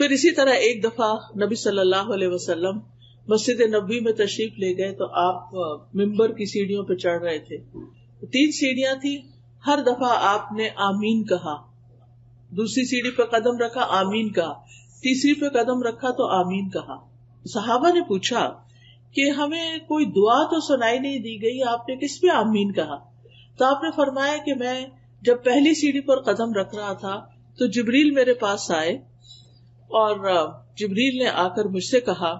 پھر اسی طرح ایک دفعہ نبی صلی اللہ علیہ وسلم مسجد نبوی میں تشریف لے گئے تو آپ ممبر کی سیڑھیوں پہ چڑھ رہے تھے. 3 سیڑھیاں تھی. ہر دفعہ آپ نے آمین کہا. دوسری سیڑھی پہ قدم رکھا آمین کہا, تیسری پہ قدم رکھا تو آمین کہا. صحابہ نے پوچھا کہ ہمیں کوئی دعا تو سنائی نہیں دی گئی, آپ نے کس پہ آمین کہا؟ تو آپ نے فرمایا کہ میں جب پہلی سیڑھی پر قدم رکھ رہا تھا تو جبریل میرے پاس آئے اور جبریل نے آ کر مجھ سے کہا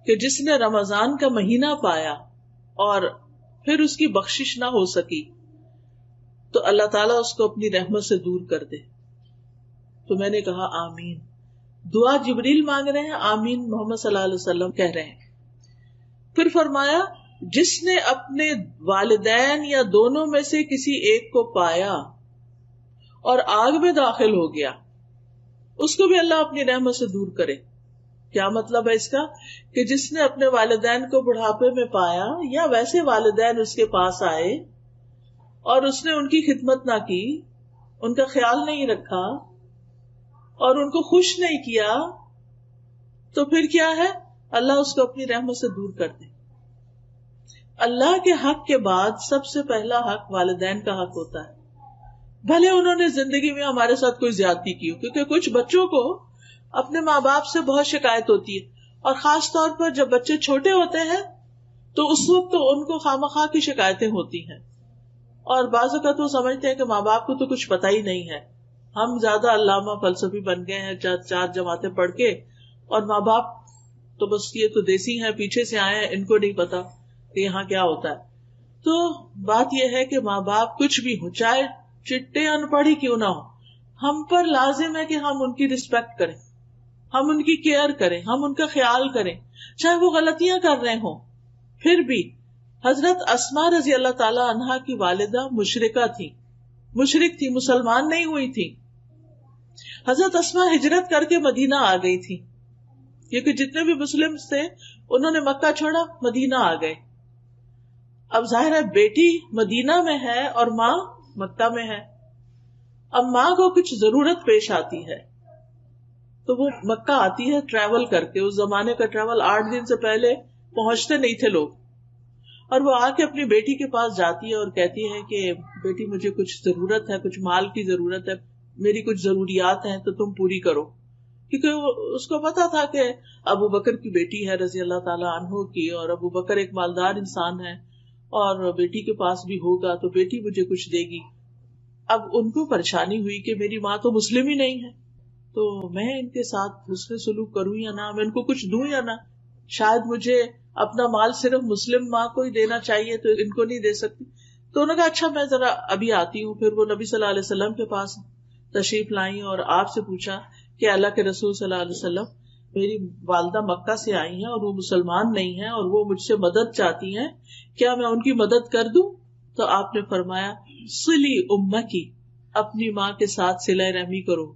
کہ جس نے رمضان کا مہینہ پایا اور پھر اس کی بخشش نہ ہو سکی تو اللہ تعالیٰ اس کو اپنی رحمت سے دور کر دے. تو میں نے کہا آمین. دعا جبریل مانگ رہے ہیں, آمین محمد صلی اللہ علیہ وسلم کہہ رہے ہیں. پھر فرمایا جس نے اپنے والدین یا دونوں میں سے کسی ایک کو پایا اور آگ میں داخل ہو گیا اس کو بھی اللہ اپنی رحمت سے دور کرے. کیا مطلب ہے اس کا؟ کہ جس نے اپنے والدین کو بڑھاپے میں پایا یا ویسے والدین اس کے پاس آئے اور اس نے ان کی خدمت نہ کی, ان کا خیال نہیں رکھا اور ان کو خوش نہیں کیا, تو پھر کیا ہے؟ اللہ اس کو اپنی رحمت سے دور کر دے. اللہ کے حق کے بعد سب سے پہلا حق والدین کا حق ہوتا ہے, بھلے انہوں نے زندگی میں ہمارے ساتھ کوئی زیادتی کی ہو. کیونکہ کچھ بچوں کو اپنے ماں باپ سے بہت شکایت ہوتی ہے, اور خاص طور پر جب بچے چھوٹے ہوتے ہیں تو اس وقت تو ان کو خواہ کی شکایتیں ہوتی ہیں, اور بعض اوقات وہ سمجھتے ہیں کہ ماں باپ کو تو کچھ پتا ہی نہیں ہے, ہم زیادہ علامہ فلسفی بن گئے ہیں 4 جماعتیں پڑھ کے, اور ماں باپ تو بس یہ تو دیسی ہیں, پیچھے سے آئے ہیں, ان کو نہیں پتا کہ یہاں کیا ہوتا ہے. تو بات یہ ہے کہ ماں باپ کچھ بھی ہو, چاہے چٹے ان پڑھ ہی کیوں نہ ہو, ہم پر لازم ہے کہ ہم ان کی رسپیکٹ کریں, ہم ان کی کیئر کریں, ہم ان کا خیال کریں, چاہے وہ غلطیاں کر رہے ہوں. پھر بھی حضرت اسماء رضی اللہ تعالی عنہا کی والدہ مشرکہ تھی, مشرک تھی, مسلمان نہیں ہوئی تھی. حضرت اسماء ہجرت کر کے مدینہ آ گئی تھی, کیونکہ جتنے بھی مسلم تھے انہوں نے مکہ چھوڑا, مدینہ آ گئے. اب ظاہر ہے بیٹی مدینہ میں ہے اور ماں مکہ میں ہے. اب ماں کو کچھ ضرورت پیش آتی ہے تو وہ مکہ آتی ہے ٹریول کر کے. اس زمانے کا ٹریول 8 دن سے پہلے پہنچتے نہیں تھے لوگ, اور وہ آ کے اپنی بیٹی کے پاس جاتی ہے اور کہتی ہے کہ بیٹی مجھے کچھ ضرورت ہے, کچھ مال کی ضرورت ہے, میری کچھ ضروریات ہیں تو تم پوری کرو. کیونکہ اس کو پتا تھا کہ ابو بکر کی بیٹی ہے رضی اللہ تعالیٰ عنہ کی, اور ابو بکر ایک مالدار انسان ہے, اور بیٹی کے پاس بھی ہوگا تو بیٹی مجھے کچھ دے گی. اب ان کو پریشانی ہوئی کہ میری ماں تو مسلم ہی نہیں ہے, تو میں ان کے ساتھ حسن سلوک کروں یا نہ, میں ان کو کچھ دوں یا نہ, شاید مجھے اپنا مال صرف مسلم ماں کو ہی دینا چاہیے تو ان کو نہیں دے سکتی. تو انہوں نے کہا اچھا میں ذرا ابھی آتی ہوں. پھر وہ نبی صلی اللہ علیہ وسلم کے پاس تشریف لائیں اور آپ سے پوچھا کہ اللہ کے رسول صلی اللہ علیہ وسلم, میری والدہ مکہ سے آئی ہیں اور وہ مسلمان نہیں ہیں اور وہ مجھ سے مدد چاہتی ہیں, کیا میں ان کی مدد کر دوں؟ تو آپ نے فرمایا صلی امکی, اپنی ماں کے ساتھ صلہ رحمی کرو,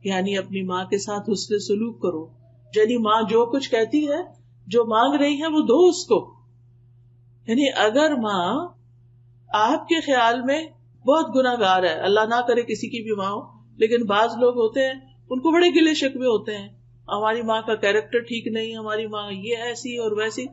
یعنی اپنی ماں کے ساتھ حسن سلوک کرو. یعنی ماں جو کچھ کہتی ہے, جو مانگ رہی ہے وہ دو اس کو. یعنی اگر ماں آپ کے خیال میں بہت گناہ گار ہے, اللہ نہ کرے کسی کی بھی ماں ہو, لیکن بعض لوگ ہوتے ہیں ان کو بڑے گلے شکوے ہوتے ہیں, ہماری ماں کا کیریکٹر ٹھیک نہیں, ہماری ماں یہ ایسی اور ویسی,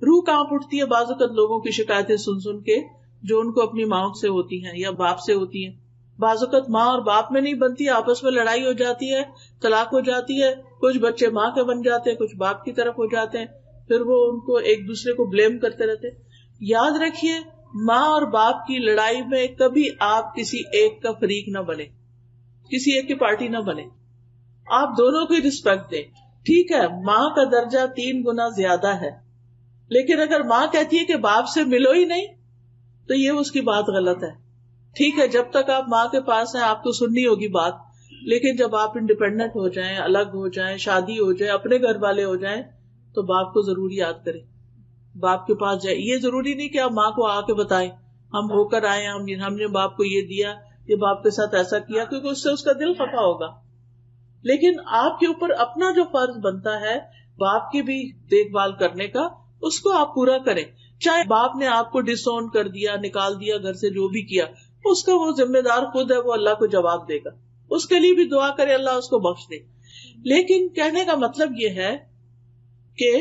روح کانپ اٹھتی ہے بعض اوقات لوگوں کی شکایتیں سن سن کے جو ان کو اپنی ماں سے ہوتی ہیں یا باپ سے ہوتی ہیں. بعض اوقات ماں اور باپ میں نہیں بنتی, آپس میں لڑائی ہو جاتی ہے, طلاق ہو جاتی ہے, کچھ بچے ماں کے بن جاتے ہیں, کچھ باپ کی طرف ہو جاتے ہیں, پھر وہ ان کو ایک دوسرے کو بلیم کرتے رہتے. یاد رکھیے ماں اور باپ کی لڑائی میں کبھی آپ کسی ایک کا فریق نہ بنے, کسی ایک کی پارٹی نہ بنے, آپ دونوں کی رسپیکٹ دیں. ٹھیک ہے ماں کا درجہ 3 گنا زیادہ ہے, لیکن اگر ماں کہتی ہے کہ باپ سے ملو ہی نہیں تو یہ اس کی بات غلط ہے. ٹھیک ہے جب تک آپ ماں کے پاس ہیں آپ کو سننی ہوگی بات, لیکن جب آپ انڈیپینڈنٹ ہو جائیں, الگ ہو جائیں, شادی ہو جائے, اپنے گھر والے ہو جائیں, تو باپ کو ضرور یاد کریں, باپ کے پاس جائیں. یہ ضروری نہیں کہ آپ ماں کو آ کے بتائیں ہم ہو کر آئے, ہم نے باپ کو یہ دیا, یہ باپ کے ساتھ ایسا کیا, کیونکہ اس سے اس کا دل خفا ہوگا. لیکن آپ کے اوپر اپنا جو فرض بنتا ہے باپ کی بھی دیکھ بھال کرنے کا, اس کو آپ پورا کریں. چاہے باپ نے آپ کو ڈس اون کر دیا, نکال دیا گھر سے, جو بھی کیا, اس کا وہ ذمہ دار خود ہے, وہ اللہ کو جواب دے گا. اس کے لیے بھی دعا کرے اللہ اس کو بخش دے. لیکن کہنے کا مطلب یہ ہے کہ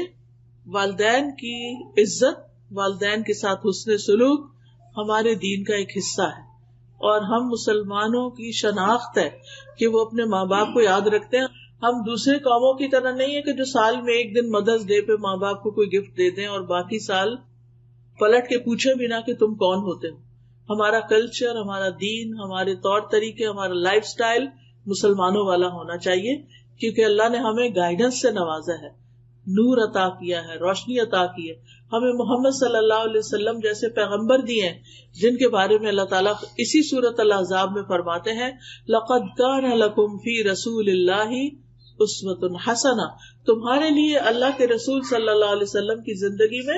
والدین کی عزت، والدین کے ساتھ حسن سلوک ہمارے دین کا ایک حصہ ہے، اور ہم مسلمانوں کی شناخت ہے کہ وہ اپنے ماں باپ کو یاد رکھتے ہیں. ہم دوسرے قوموں کی طرح نہیں ہے کہ جو سال میں ایک دن مدرس ڈے پہ ماں باپ کو کوئی گفٹ دے دیں اور باقی سال پلٹ کے پوچھے بھی نہ کہ تم کون ہوتے ہو. ہمارا کلچر، ہمارا دین، ہمارے طور طریقے، ہمارا لائف سٹائل مسلمانوں والا ہونا چاہیے، کیونکہ اللہ نے ہمیں گائیڈنس سے نوازا ہے، نور عطا کیا ہے، روشنی عطا کی ہے. ہمیں محمد صلی اللہ علیہ وسلم جیسے پیغمبر دیے ہیں جن کے بارے میں اللہ تعالیٰ اسی سورۃ الاحزاب میں فرماتے ہیں لَقَدْ كَانَ لَكُمْ فِي رَسُولِ اللَّهِ أُسْوَةٌ حَسَنَةٌ، تمہارے لیے اللہ کے رسول صلی اللہ علیہ وسلم کی زندگی میں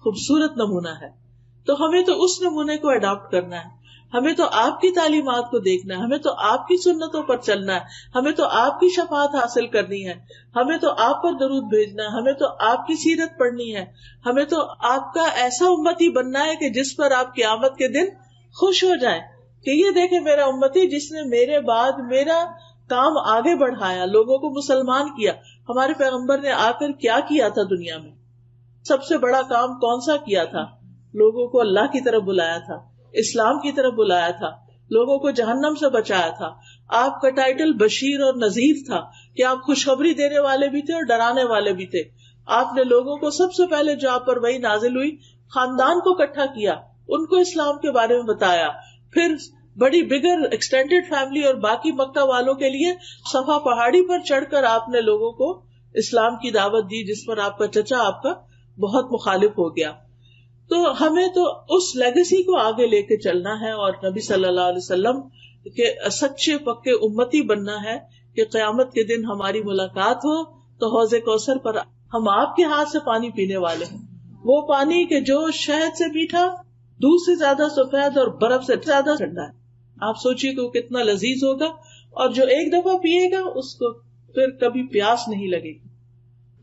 خوبصورت نمونہ ہے. تو ہمیں تو اس نمونے کو اڈاپٹ کرنا ہے، ہمیں تو آپ کی تعلیمات کو دیکھنا ہے، ہمیں تو آپ کی سنتوں پر چلنا ہے، ہمیں تو آپ کی شفاعت حاصل کرنی ہے، ہمیں تو آپ پر درود بھیجنا ہے، ہمیں تو آپ کی سیرت پڑھنی ہے، ہمیں تو آپ کا ایسا امتی بننا ہے کہ جس پر آپ قیامت کے دن خوش ہو جائیں کہ یہ دیکھیں میرا امتی جس نے میرے بعد میرا کام آگے بڑھایا، لوگوں کو مسلمان کیا. ہمارے پیغمبر نے آ کر کیا کیا تھا دنیا میں؟ سب سے بڑا کام کون سا کیا تھا؟ لوگوں کو اللہ کی طرف بلایا تھا، اسلام کی طرف بلایا تھا، لوگوں کو جہنم سے بچایا تھا. آپ کا ٹائٹل بشیر اور نذیر تھا کہ آپ خوشخبری دینے والے بھی تھے اور ڈرانے والے بھی تھے. آپ نے لوگوں کو سب سے پہلے جو آپ پر وحی نازل ہوئی خاندان کو اکٹھا کیا، ان کو اسلام کے بارے میں بتایا، پھر بڑی بگر ایکسٹینڈیڈ فیملی اور باقی مکہ والوں کے لیے صفا پہاڑی پر چڑھ کر آپ نے لوگوں کو اسلام کی دعوت دی جس پر آپ کا چچا آپ کا بہت مخالف ہو گیا. تو ہمیں تو اس لیگیسی کو آگے لے کے چلنا ہے اور نبی صلی اللہ علیہ وسلم کے سچے پکے امتی بننا ہے کہ قیامت کے دن ہماری ملاقات ہو تو حوض کوثر پر ہم آپ کے ہاتھ سے پانی پینے والے ہیں، وہ پانی کہ جو شہد سے میٹھا، دودھ سے زیادہ سفید اور برف سے زیادہ ٹھنڈا ہے. آپ سوچیے کہ وہ کتنا لذیذ ہوگا، اور جو ایک دفعہ پیے گا اس کو پھر کبھی پیاس نہیں لگے گی.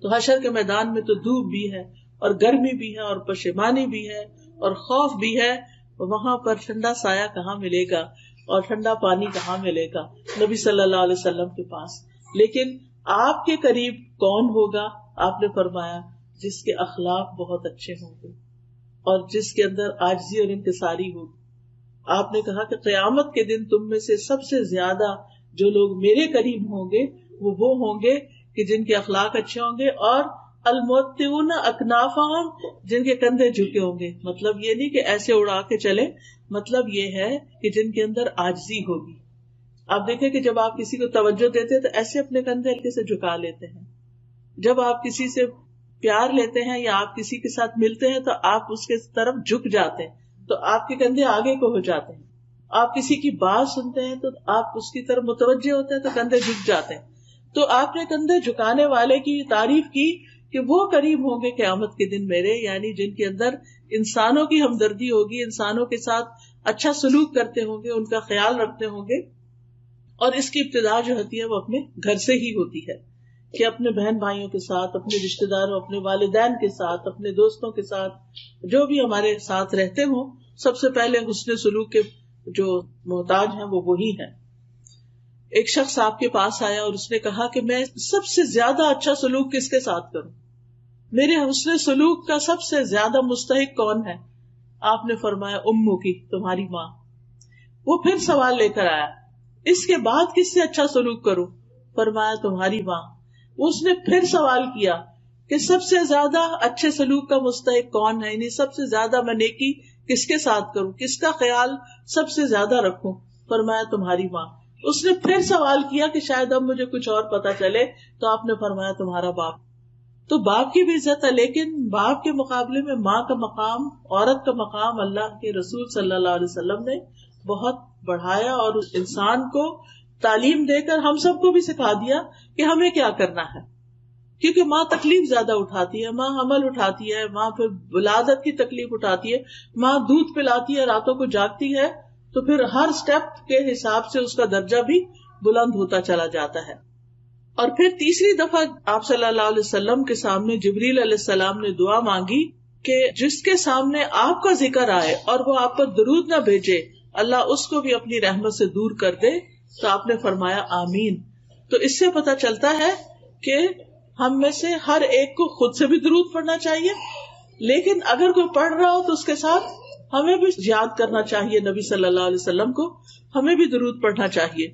تو حشر کے میدان میں تو دھوپ بھی ہے اور گرمی بھی ہے اور پشیمانی بھی ہے اور خوف بھی ہے. وہاں پر ٹھنڈا سایہ کہاں ملے گا اور ٹھنڈا پانی کہاں ملے گا؟ نبی صلی اللہ علیہ وسلم کے پاس. لیکن آپ کے قریب کون ہوگا؟ آپ نے فرمایا جس کے اخلاق بہت اچھے ہوں گے اور جس کے اندر عاجزی اور انکساری ہوگی. آپ نے کہا کہ قیامت کے دن تم میں سے سب سے زیادہ جو لوگ میرے قریب ہوں گے وہ ہوں گے کہ جن کے اخلاق اچھے ہوں گے، اور الموتون اکنافہم، جن کے کندھے جھکے ہوں گے. مطلب یہ نہیں کہ ایسے اڑا کے چلے، مطلب یہ ہے کہ جن کے اندر عاجزی ہوگی. آپ دیکھیں کہ جب آپ کسی کو توجہ دیتے ہیں تو ایسے اپنے کندھے ہلکے سے جھکا لیتے ہیں. جب آپ کسی سے پیار لیتے ہیں یا آپ کسی کے ساتھ ملتے ہیں تو آپ اس کے طرف جھک جاتے ہیں، تو آپ کے کندھے آگے کو ہو جاتے ہیں. آپ کسی کی بات سنتے ہیں تو آپ اس کی طرف متوجہ ہوتے ہیں تو کندھے جھک جاتے ہیں. تو آپ نے کندھے جھکانے والے کی تعریف کی کہ وہ قریب ہوں گے قیامت کے دن میرے، یعنی جن کے اندر انسانوں کی ہمدردی ہوگی، انسانوں کے ساتھ اچھا سلوک کرتے ہوں گے، ان کا خیال رکھتے ہوں گے. اور اس کی ابتدا جو ہوتی ہے وہ اپنے گھر سے ہی ہوتی ہے کہ اپنے بہن بھائیوں کے ساتھ، اپنے رشتے داروں، اپنے والدین کے ساتھ، اپنے دوستوں کے ساتھ، جو بھی ہمارے ساتھ رہتے ہوں، سب سے پہلے حسن سلوک کے جو محتاج ہیں وہ وہی ہیں. ایک شخص آپ کے پاس آیا اور اس نے کہا کہ میں سب سے زیادہ اچھا سلوک کس کے ساتھ کروں؟ میرے حسن سلوک کا سب سے زیادہ مستحق کون ہے؟ آپ نے فرمایا امو کی، تمہاری ماں. وہ پھر سوال لے کر آیا، اس کے بعد کس سے اچھا سلوک کروں؟ فرمایا تمہاری ماں. اس نے پھر سوال کیا کہ سب سے زیادہ اچھے سلوک کا مستحق کون ہے، یعنی سب سے زیادہ میں نیکی کس کے ساتھ کروں، کس کا خیال سب سے زیادہ رکھوں؟ فرمایا تمہاری ماں. اس نے پھر سوال کیا کہ شاید اب مجھے کچھ اور پتا چلے، تو آپ نے فرمایا تمہارا باپ. تو باپ کی بھی عزت ہے، لیکن باپ کے مقابلے میں ماں کا مقام، عورت کا مقام اللہ کے رسول صلی اللہ علیہ وسلم نے بہت بڑھایا، اور اس انسان کو تعلیم دے کر ہم سب کو بھی سکھا دیا کہ ہمیں کیا کرنا ہے. کیونکہ ماں تکلیف زیادہ اٹھاتی ہے، ماں حمل اٹھاتی ہے، ماں پھر ولادت کی تکلیف اٹھاتی ہے، ماں دودھ پلاتی ہے، راتوں کو جاگتی ہے، تو پھر ہر سٹیپ کے حساب سے اس کا درجہ بھی بلند ہوتا چلا جاتا ہے. اور پھر تیسری دفعہ آپ صلی اللہ علیہ وسلم کے سامنے جبریل علیہ السلام نے دعا مانگی کہ جس کے سامنے آپ کا ذکر آئے اور وہ آپ پر درود نہ بھیجے، اللہ اس کو بھی اپنی رحمت سے دور کر دے. تو آپ نے فرمایا آمین. تو اس سے پتہ چلتا ہے کہ ہم میں سے ہر ایک کو خود سے بھی درود پڑھنا چاہیے، لیکن اگر کوئی پڑھ رہا ہو تو اس کے ساتھ ہمیں بھی یاد کرنا چاہیے نبی صلی اللہ علیہ وسلم کو، ہمیں بھی درود پڑھنا چاہیے.